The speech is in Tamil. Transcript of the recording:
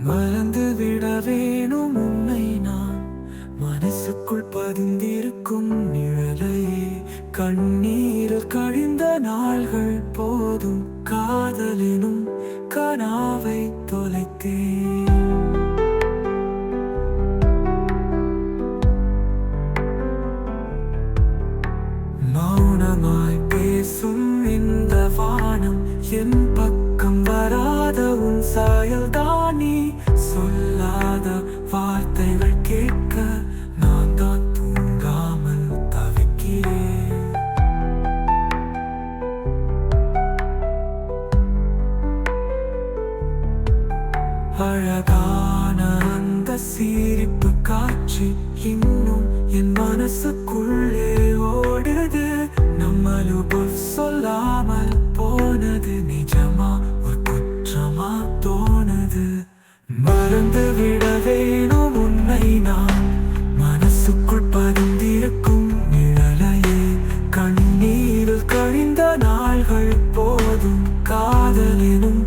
மறந்து விட வேணும் உன்னை நான், மனசுக்குள் பதிந்திருக்கும் நிழலையே. கண்ணீரில் கழிந்த நாள்கள் போதும், காதலினும் கனாவை தொலைத்தேன். மௌனமாய் பேசும் இந்த வானம், என் பக்கம் வராத உன் சாயல் தானே. சொல்லாத வார்த்தைகள் கேட்க நான் தான் தூங்காமல் தவிக்கிறேன். அழகான அந்த சிரிப்பு காட்சி இன்னும் என் மனசுக்குள்ளே ஓடுது. நம்மளுக்கு சொல்லாமல் போனது நிஜமா ஒரு குற்றமா தோணுது. மறந்து விட வேணும் உன்னை நான், மனசுக்குள் பதிந்திருக்கும் நிழலையே. கண்ணீரில் கழிந்த நாள்கள் போதும், காதலினும்